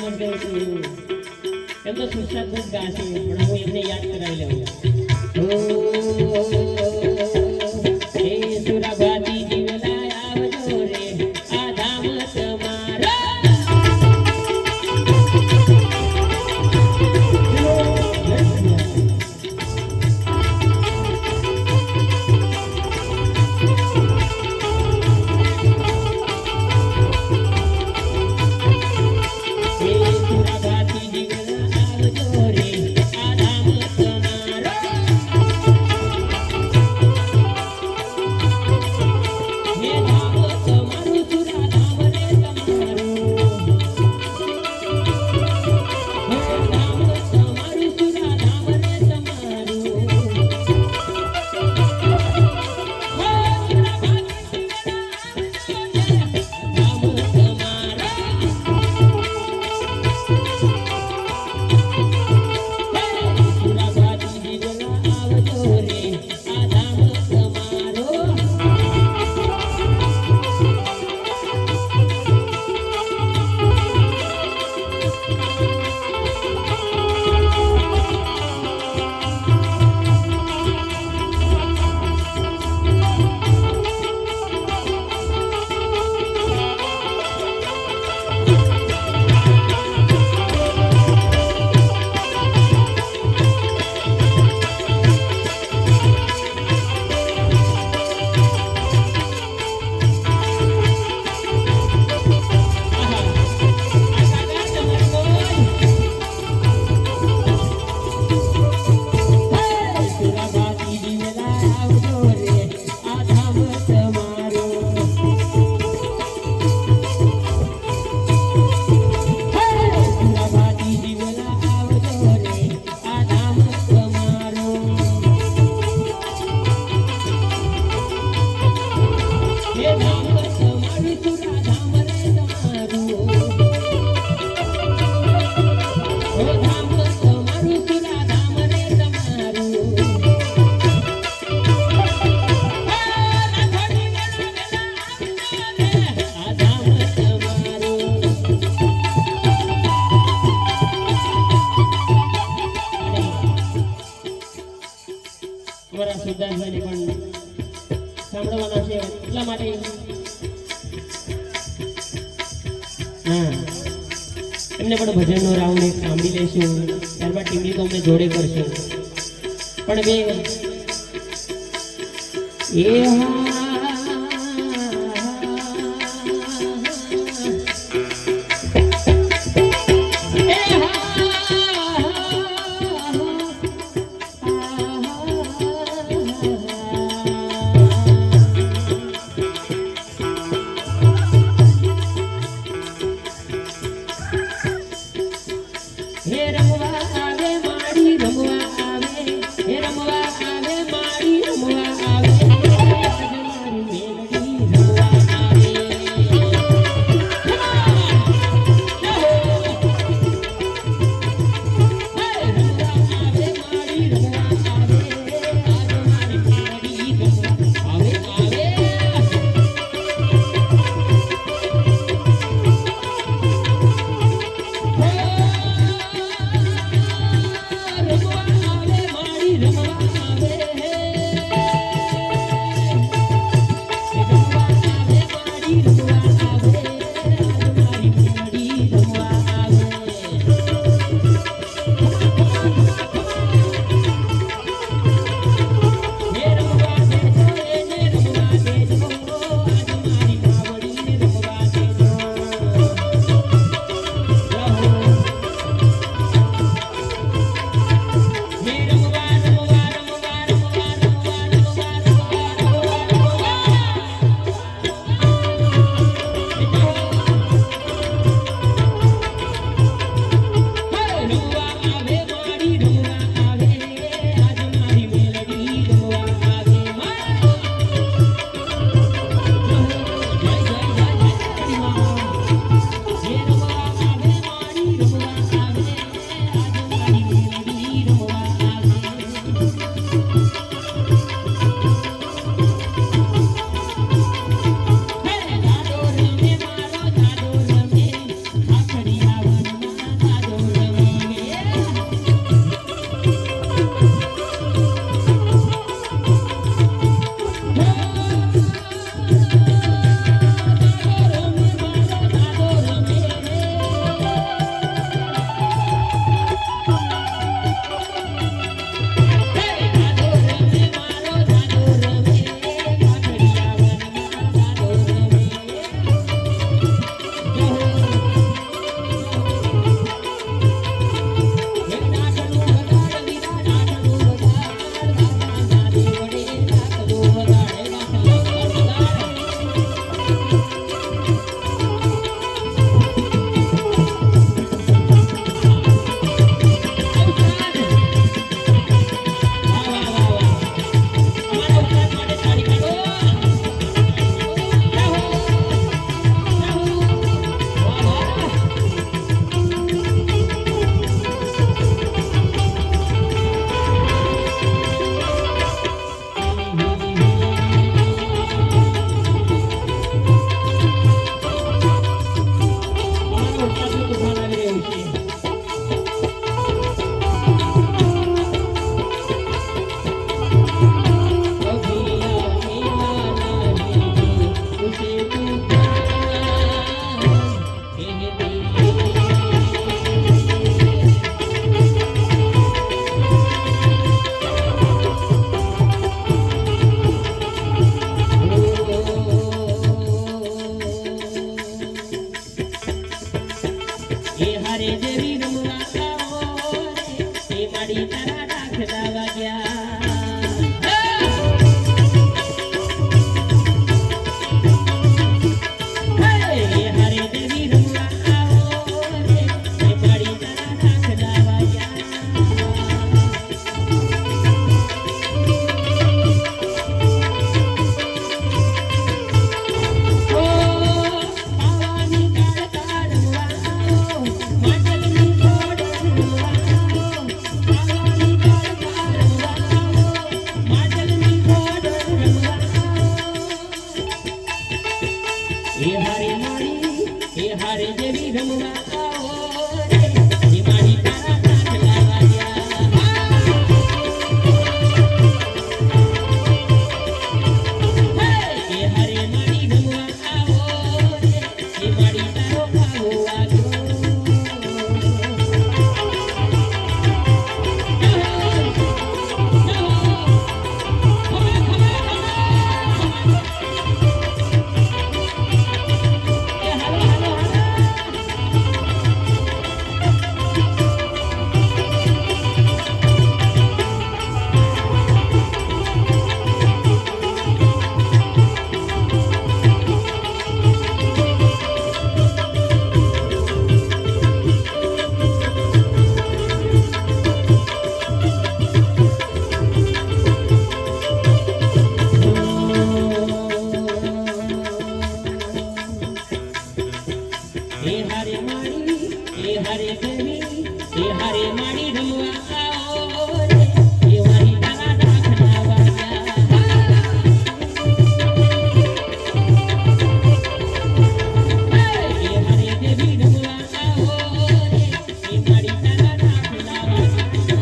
મત ગયું એમ તો સુશાંત જ ગાશે પણ હું એમને યાદ કરાવી લઉં એ સુરાભાતી જીવલા આવજો રે આ ધામ તમારા સિદ્ધાર્થભાઈને પણ સાંભળવાના છે એટલા માટે હા એમને પણ ભજનનો રાઉન્ડ એક સાંભળી લઈશું ત્યારબાદ ટીમની તો અમને જોડે કરશું પણ બે એ હારે દેવી રમવા આવો રે એ માડી તારા દાખલા વાગ્યા હારે દેવી રમવા આવો રે એ માડી તારા દાખલા વાગ્યા એ હારે માડી રમવા આવો રે એ માડી તારો ભાવો વાગ્યો હારે દેવી એ હારે માડી રમવા આવો રે એ માડી તારા દાખલા વાગ્યા એ હારે દેવી રમવા આવો રે એ માડી તારા દાખલા વાગ્યા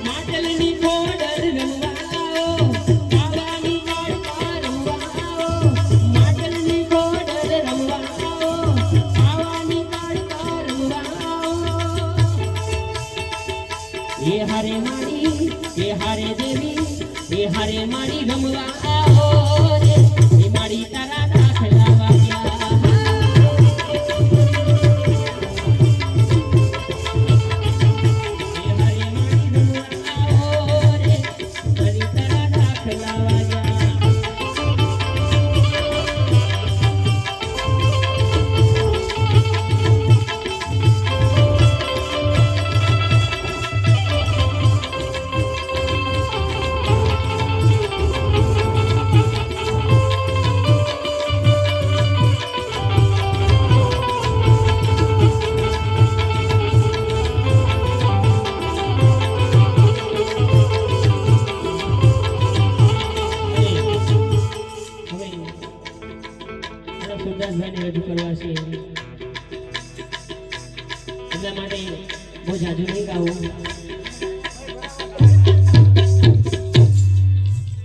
માટલની બોર્ડર રમવા એ હારે માડી એ હારે દેવી એ હારે માડી રમવા આવો રે એ માડી તારા દાખલા વાગ્યા એ હારે માડી રમવા આવો રે માડી તારા દાખલા વાગ્યા સુરદાસભાઈને રજૂ કરવા છે એટલા માટે બહુ જાજુ નહીં ગાવું